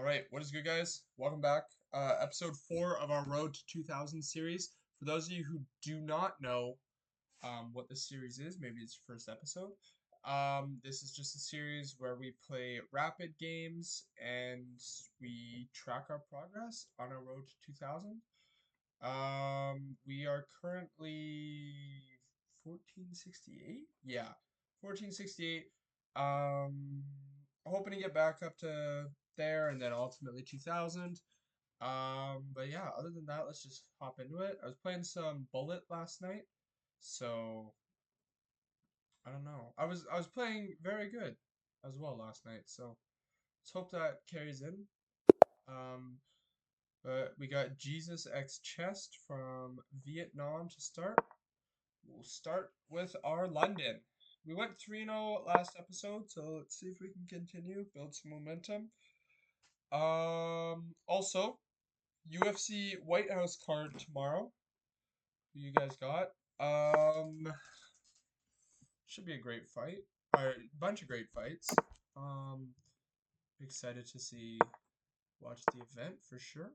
right, what is good, guys? Welcome back. Episode 4 of our Road to 2000 series. For those of you who do not know what this series is, maybe it's your first episode. This is just a series where we play rapid games and we track our progress on our road to 2000. We are currently 1468? Yeah, 1468. Um, Hoping to get back up to there and then ultimately 2000. But yeah, other than that, let's just hop into it. I was playing some Bullet last night, so I don't know. I was playing very good as well last night, so let's hope that carries in. Um, but we got Jesus X Chest from Vietnam to start. We'll start with our London. We went 3-0 last episode, so let's see if we can continue, build some momentum. Also, UFC White House card tomorrow. Who you guys got? Should be a great fight. A bunch of great fights. Um, Excited to watch the event for sure.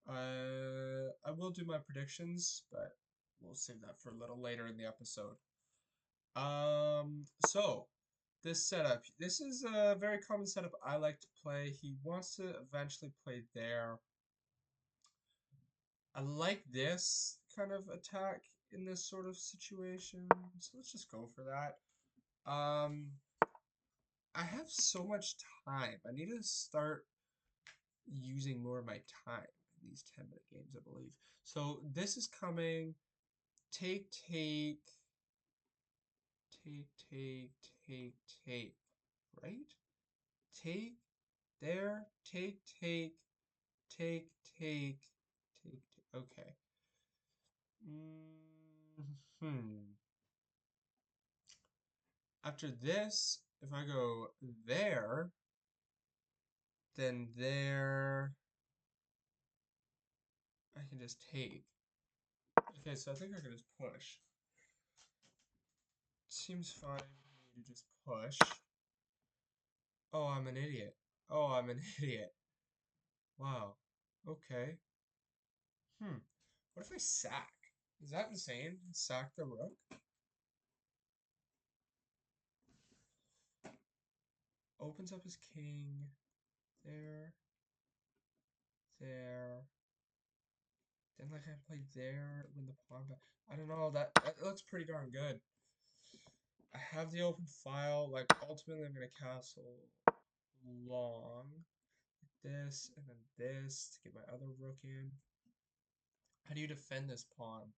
I will do my predictions, but we'll save that for a little later in the episode. So this setup, this is a very common setup I like to play. He wants to eventually play there. I like this kind of attack in this sort of situation, so let's just go for that. I have so much time. I need to start using more of my time in these 10-minute games, I believe. So this is coming. Take, take, take, take, take, take, right? Take, there, take, take, take, take, take, take. Okay. Hmm. After this, if I go there, then there, I can just take. Okay, so I think I can just push. Seems fine for me to just push. Oh, I'm an idiot. Oh, I'm an idiot. Wow. Okay. What if I sack? Is that insane? Sack the rook? Opens up his king. There. There. Then like I play there when the pawn back. I don't know, that looks pretty darn good. I have the open file, like ultimately I'm gonna castle long. This and then this to get my other rook in. How do you defend this pawn?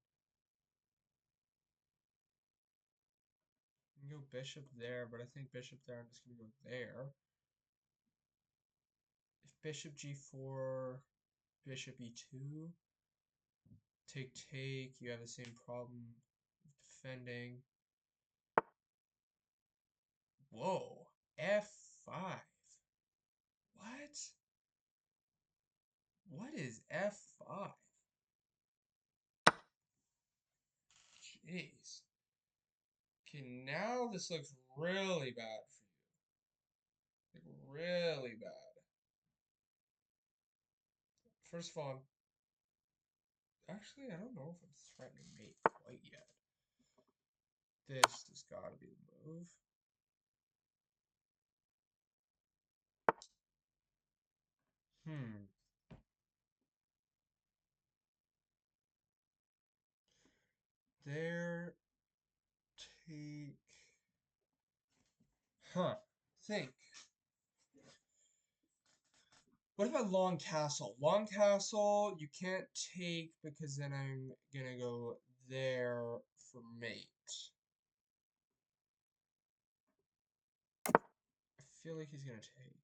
You can go bishop there, but I think bishop there, I'm just gonna go there. If bishop g4, bishop e2, take, you have the same problem with defending. Whoa, f5. What? What is f5? Jeez. Okay, now this looks really bad for you. Like, really bad. First of all, actually, I don't know if I'm threatening mate quite yet. This has got to be the move. Hmm. There, take. Huh. Think. What about Long Castle? Long Castle, you can't take because then I'm gonna go there for mate. I feel like he's gonna take.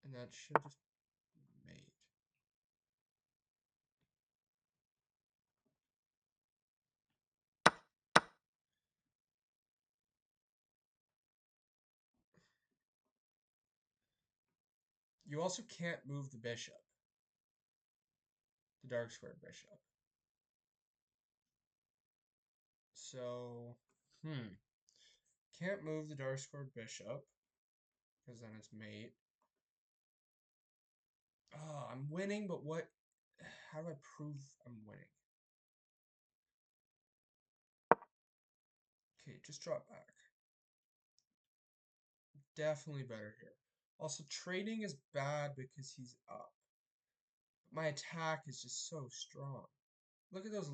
And that should just be mate. You also can't move the bishop. The dark squared bishop. So, can't move the dark squared bishop because then it's mate. I'm winning, but what? How do I prove I'm winning? Okay, just drop back. Definitely better here. Also, trading is bad because he's up. My attack is just so strong. Look at those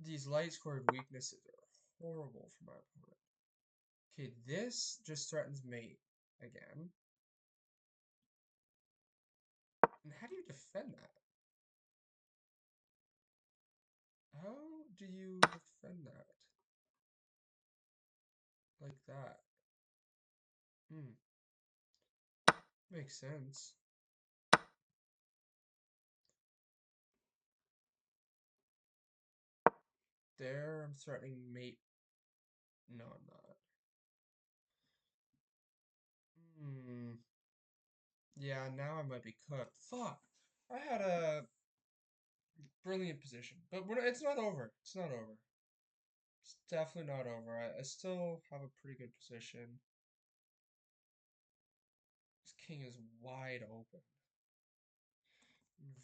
these light scored weaknesses are horrible for my opponent. Okay, this just threatens mate again. And how do you defend that? How do you defend that? Like that. Hmm, makes sense. There, I'm threatening mate. No, I'm not. Hmm. Yeah, now I might be cooked. Fuck. I had a brilliant position, but it's not over. It's not over. It's definitely not over. I still have a pretty good position. This king is wide open.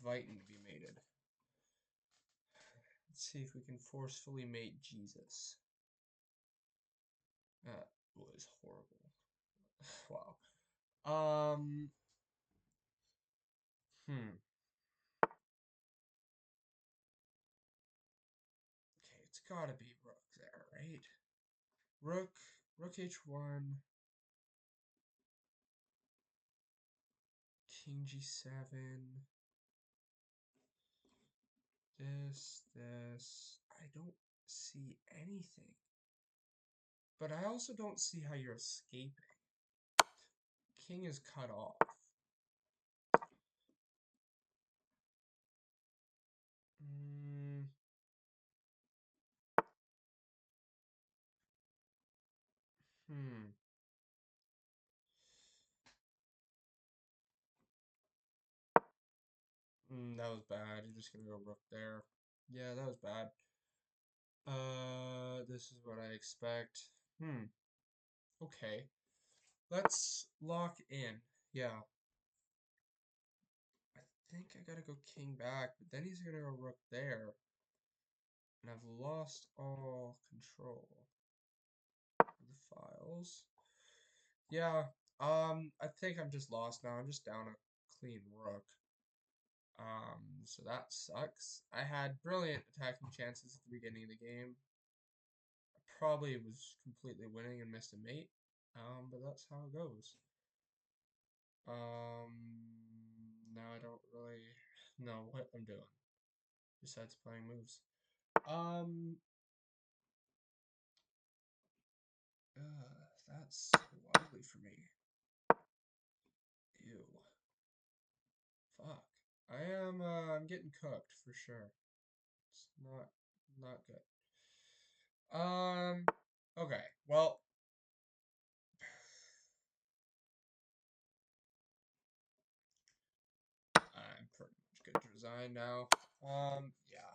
Inviting to be mated. Let's see if we can forcefully mate Jesus. That was horrible. Wow. Hmm. Okay, it's gotta be rook there, right? Rook h1, king g7. This. I don't see anything. But I also don't see how you're escaping. King is cut off. Mm, hmm. That was bad. You're just gonna go rook there. Yeah, that was bad. This is what I expect. Okay. Let's lock in. Yeah. I think I gotta go king back, but then he's gonna go rook there. And I've lost all control of the files. Yeah, I think I'm just lost now. I'm just down a clean rook. So that sucks. I had brilliant attacking chances at the beginning of the game. I probably was completely winning and missed a mate. But that's how it goes. Now I don't really know what I'm doing besides playing moves. Um, that's wobbly for me. Ew. Fuck. I'm getting cooked for sure. It's not good. Okay. Well, I'm pretty much good to resign now. Yeah.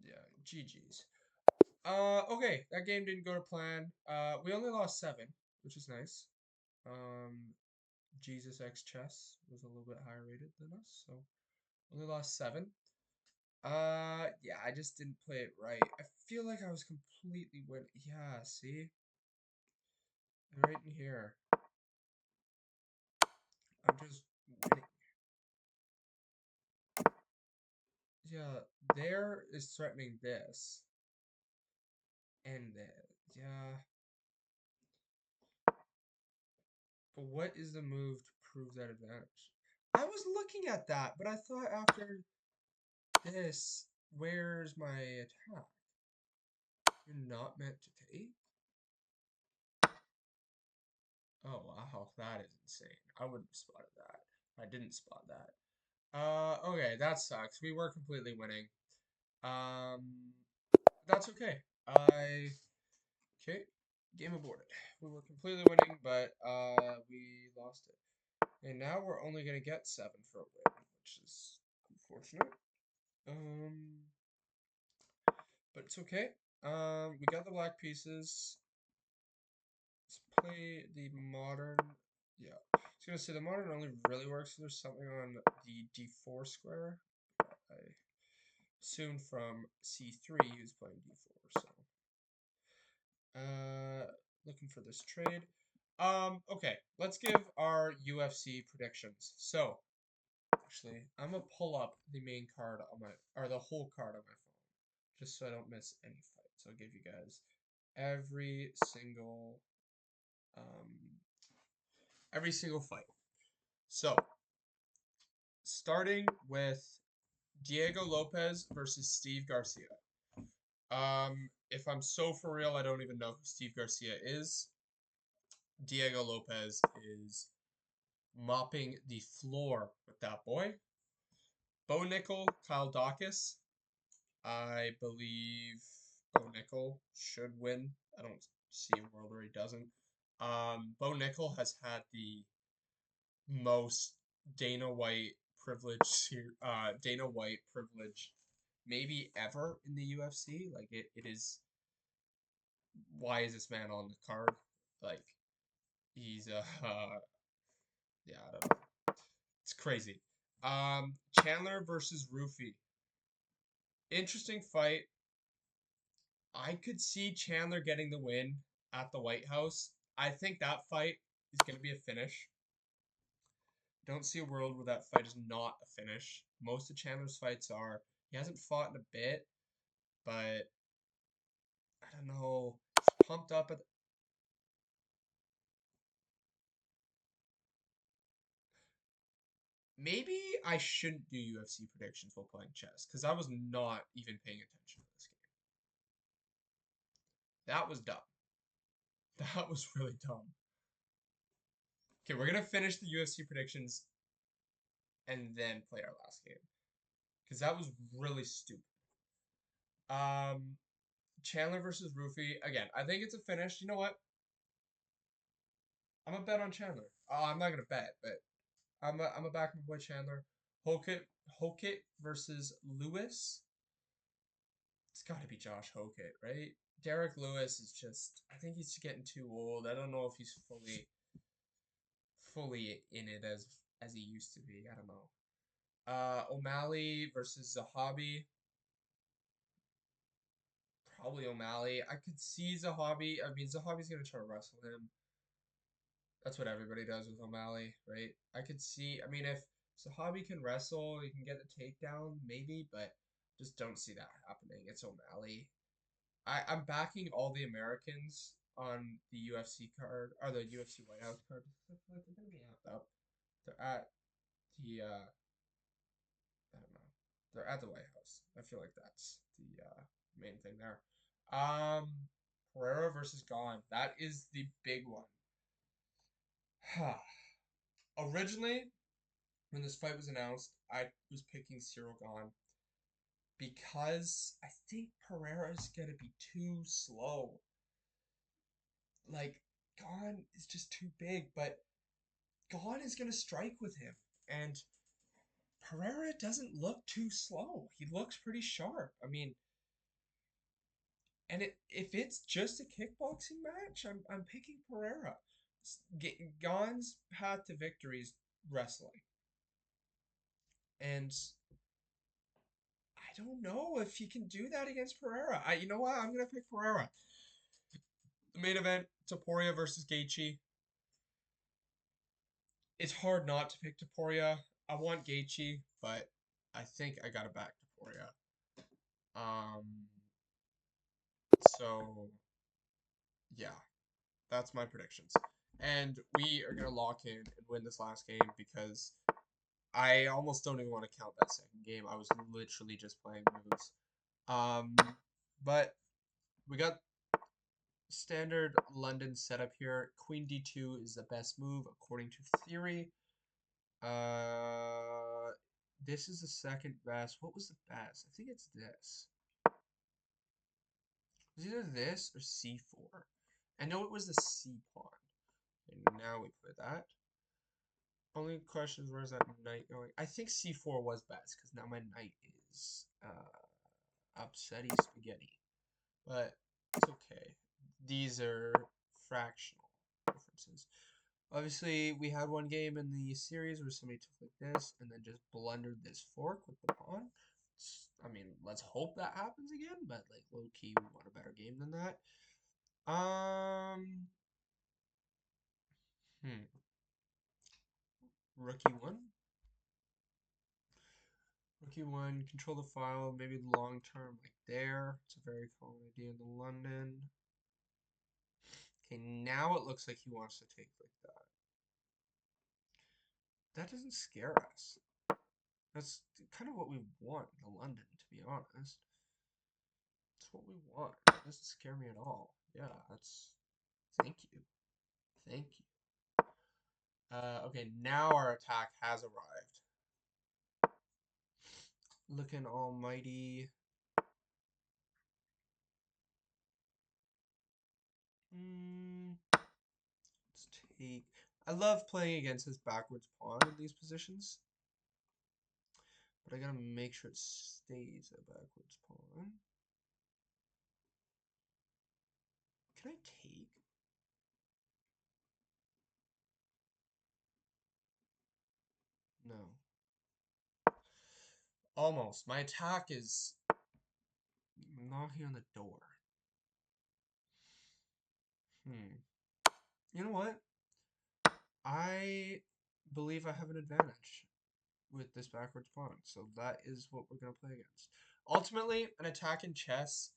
Yeah, GG's. Okay, that game didn't go to plan. We only lost 7, which is nice. Um, Jesus X Chess was a little bit higher rated than us, so only lost 7. Yeah, I just didn't play it right. I feel like I was completely winning. Yeah, see? Right in here. I'm just winning. Yeah, there is threatening this. And this. Yeah. But what is the move to prove that advantage? I was looking at that, but I thought after this, where's my attack? You're not meant to take? Oh, wow, that is insane. I wouldn't have spotted that. I didn't spot that. Okay, that sucks. We were completely winning. Um, that's okay. Okay, game aborted. We were completely winning, but we lost it. And now we're only gonna get 7 for a win, which is unfortunate. Um, but it's okay. We got the black pieces. play the modern. Yeah, I was gonna say the modern only really works if there's something on the d4 square. I assumed from c3 he was playing d4, so looking for this trade. Okay, let's give our UFC predictions. So actually, I'm gonna pull up the main card on my, or the whole card on my phone, just so I don't miss any fights. I'll give you guys every single um every single fight. So starting with Diego Lopez versus Steve Garcia. If I'm so for real, I don't even know who Steve Garcia is. Diego Lopez is mopping the floor with that boy. Bo Nickel, Kyle Dawkins. I believe Bo Nickel should win. I don't see a world where he doesn't. Bo Nickel has had the most Dana White Dana White privilege maybe ever in the UFC. Like it is. Why is this man on the card? Like he's yeah, I don't know. It's crazy. Chandler versus Rufy. Interesting fight. I could see Chandler getting the win at the White House. I think that fight is going to be a finish. Don't see a world where that fight is not a finish. Most of Chandler's fights are. He hasn't fought in a bit, but I don't know. He's pumped up at. Maybe I shouldn't do UFC predictions while playing chess because I was not even paying attention to this game. That was dumb. That was really dumb. Okay, we're gonna finish the UFC predictions and then play our last game because that was really stupid. Um, Chandler versus Rufy again. I think it's a finish. You know what? I'm gonna bet on Chandler. I'm not gonna bet, but I'm a back my boy Chandler. Hokit versus Lewis. It's got to be Josh Hokit, right? Derek Lewis is just. I think he's getting too old. I don't know if he's fully in it as he used to be. I don't know. O'Malley versus Zahabi. Probably O'Malley. I could see Zahabi. I mean, Zahabi's gonna try to wrestle him. That's what everybody does with O'Malley, right? I could see. I mean, if Zahabi can wrestle, he can get the takedown, maybe, but just don't see that happening. It's O'Malley. I'm backing all the Americans on the UFC card or the UFC White House card. They're gonna be amped up. They're at the I don't know. They're at the White House. I feel like that's the main thing there. Um, Pereira versus Gane. That is the big one. Originally, when this fight was announced, I was picking Cyril Gane because I think Pereira is gonna be too slow. Like Gane is just too big, but Gane is gonna strike with him, and Pereira doesn't look too slow. He looks pretty sharp. I mean, and if it's just a kickboxing match, I'm picking Pereira. Gane's path to victory is wrestling, and I don't know if he can do that against Pereira. You know what? I'm gonna pick Pereira. The main event: Topuria versus Gaethje. It's hard not to pick Topuria. I want Gaethje, but I think I gotta back Topuria. Um, so yeah, that's my predictions. And we are gonna lock in and win this last game because I almost don't even want to count that second game. I was literally just playing moves. Um, but we got standard London setup here. Queen d2 is the best move according to theory. Uh, this is the second best. What was the best? I think it's this. It was either this or c4. I know it was the c pawn. And now we play that. Only question is where's that knight going? I think c4 was best because now my knight is upsetty spaghetti. But it's okay. These are fractional. consequences. Obviously, we had one game in the series where somebody took like this and then just blundered this fork with the pawn. I mean, let's hope that happens again, but like low key, we want a better game than that. Um, Rookie one. Rookie one, control the file, maybe long term like there. It's a very common idea in the London. Okay, now it looks like he wants to take like that. That doesn't scare us. That's kind of what we want in the London, to be honest. That's what we want. It doesn't scare me at all. Yeah, that's... Thank you. Thank you. Okay, now our attack has arrived. Looking almighty. Let's take... I love playing against his backwards pawn in these positions. But I gotta make sure it stays a backwards pawn. Can I take? No. Almost. My attack is knocking on the door. You know what? I believe I have an advantage with this backwards pawn. So that is what we're going to play against. Ultimately, an attack in chess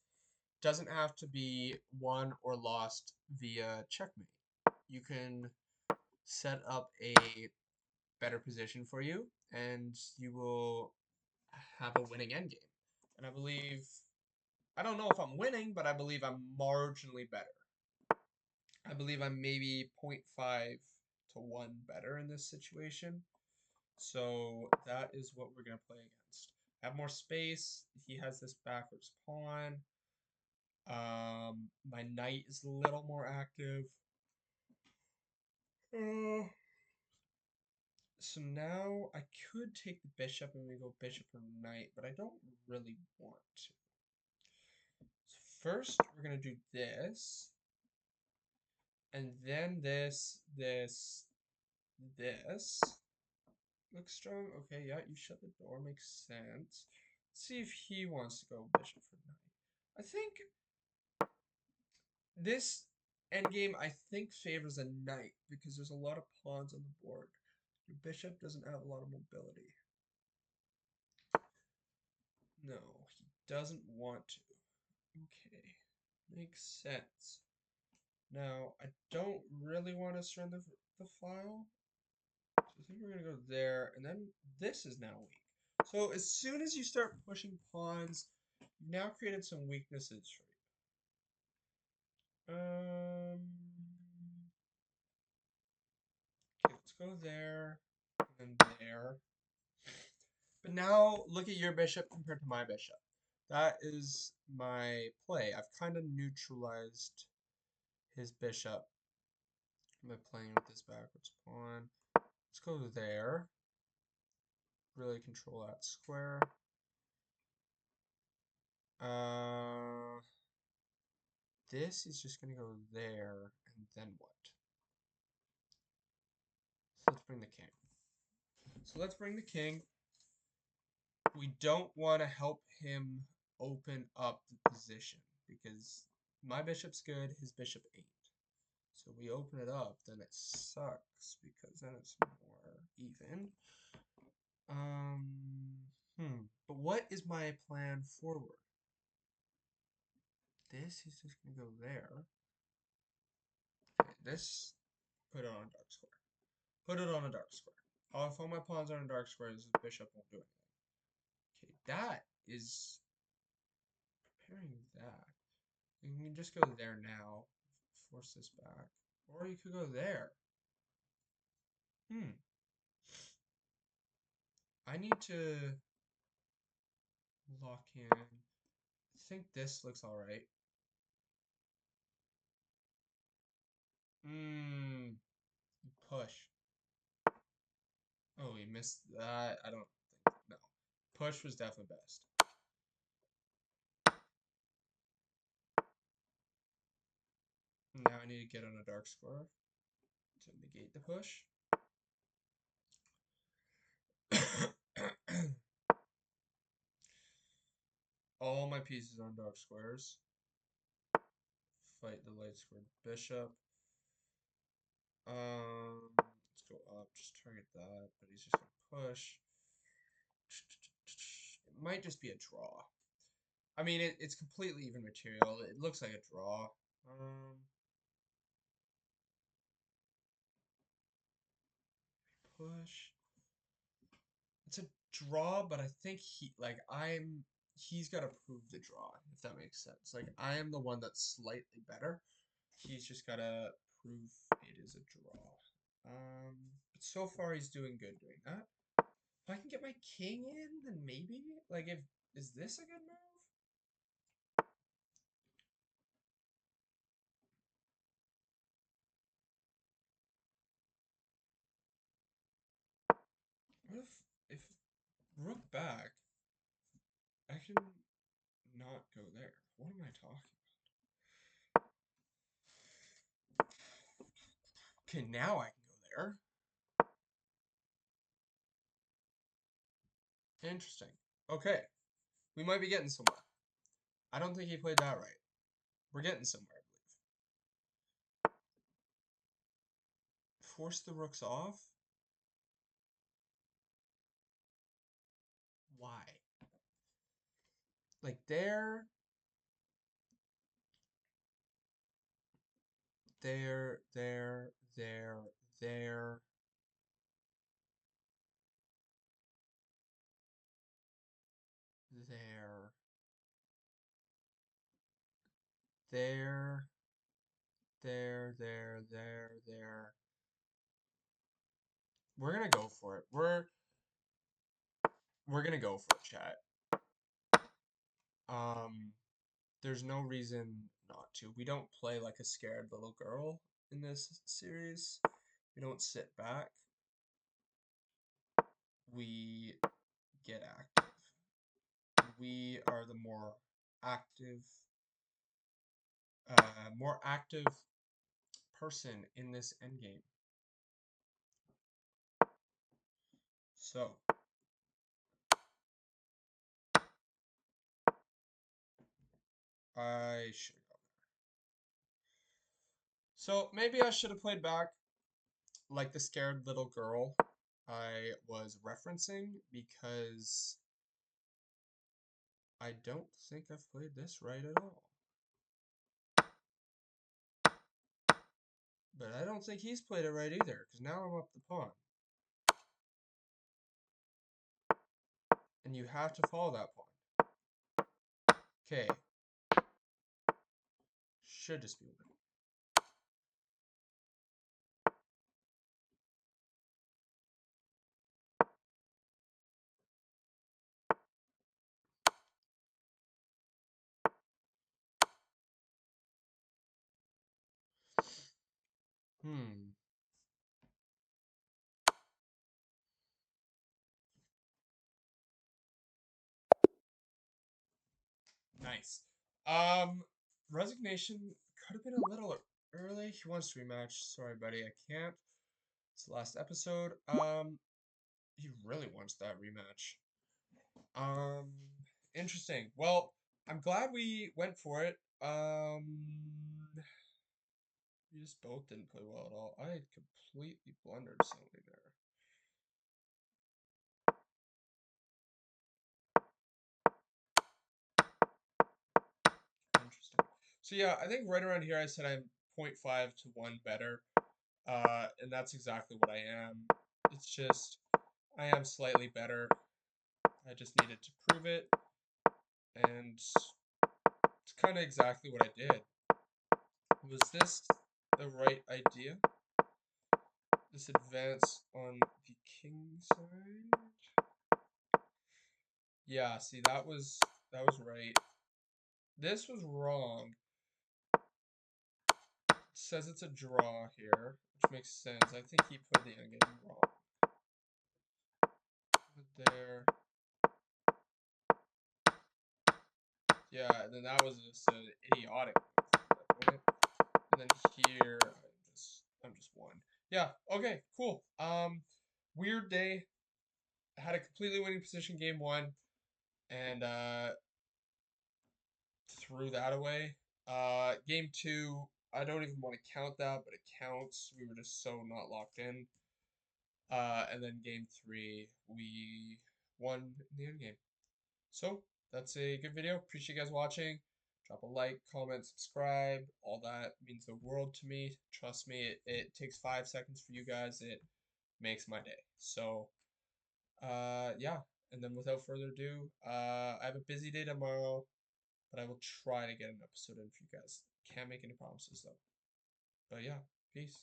doesn't have to be won or lost via checkmate. You can set up a better position for you, and you will have a winning endgame. And I don't know if I'm winning, but I believe I'm marginally better. I believe I'm maybe 0.5 to 1 better in this situation. So that is what we're going to play against. Have more space. He has this backwards pawn. My knight is a little more active. So now I could take the bishop and we go bishop or knight, but I don't really want to. So first, we're going to do this. And then this. Looks strong. Okay, yeah, you shut the door. Makes sense. Let's see if he wants to go bishop for knight. I think this endgame, I think, favors a knight because there's a lot of pawns on the board. Your bishop doesn't have a lot of mobility. No, he doesn't want to. Okay, makes sense. Now, I don't really want to surrender the file. So I think we're going to go there, and then this is now weak. So as soon as you start pushing pawns, you've now created some weaknesses for you. Okay, let's go there, and then there. But now look at your bishop compared to my bishop. That is my play. I've kind of neutralized his bishop by playing with this backwards pawn. Let's go there. Really control that square. This is just going to go there, and then what? So let's bring the king. We don't want to help him open up the position because my bishop's good, his bishop ain't. So we open it up, then it sucks because then it's more even. But what is my plan forward? This is just gonna go there. Okay, this, put it on a dark square. Put it on a dark square. If all my pawns are on a dark square, this bishop won't do anything. Okay, that is preparing that. You can just go there now. Force this back. Or you could go there. I need to lock in. I think this looks alright. Push. Oh, we missed that. I don't think. No. Push was definitely best. Now I need to get on a dark square. to negate the push. All my pieces on dark squares. Fight the light squared bishop. Let's go up, just target that, but he's just gonna push. It might just be a draw. I mean, it's completely even material. It looks like a draw. Push. It's a draw, but I think he's got to prove the draw, if that makes sense. Like, I am the one that's slightly better. He's just got to prove it is a draw. But so far he's doing good doing that. If I can get my king in, then maybe. Like, is this a good move? What if rook back, I can not go there. What am I talking about? Okay, now I can go there. Interesting. Okay. We might be getting somewhere. I don't think he played that right. We're getting somewhere, I believe. Force the rooks off? Why? Like there, there, there, there, there. There. There. There, there, there, there. We're gonna go for it. We're gonna go for it, chat. There's no reason not to. We don't play like a scared little girl in this series. We don't sit back. We get active. We are the more active person in this endgame. So I should have gone there. So maybe I should have played back like the scared little girl I was referencing, because I don't think I've played this right at all. But I don't think he's played it right either, because now I'm up the pawn. And you have to follow that pawn. Okay. Should just be winning. Nice. Resignation could have been a little early. He wants to rematch. Sorry, buddy, I can't. It's the last episode. He really wants that rematch. Um, Interesting. Well, I'm glad we went for it. We just both didn't play well at all. I completely blundered something there. Interesting. So yeah, I think right around here I said I'm 0.5 to 1 better. And that's exactly what I am. It's just I am slightly better. I just needed to prove it. And it's kind of exactly what I did. Was this the right idea? This advance on the king side? Yeah, see, that was right. This was wrong. It says it's a draw here, which makes sense. I think he played the endgame wrong. Put it there. Yeah, and then that was just an idiotic move. And then here, I'm just one. Yeah. Okay. Cool. Weird day. Had a completely winning position game one, and threw that away. Game two. I don't even want to count that, but it counts. We were just so not locked in. And then game three, we won in the end game. So that's a good video. Appreciate you guys watching. Drop a like, comment, subscribe. All that means the world to me. Trust me, it takes 5 seconds for you guys. It makes my day. So yeah. And then without further ado, I have a busy day tomorrow, but I will try to get an episode in for you guys. Can't make any promises though. But yeah, peace.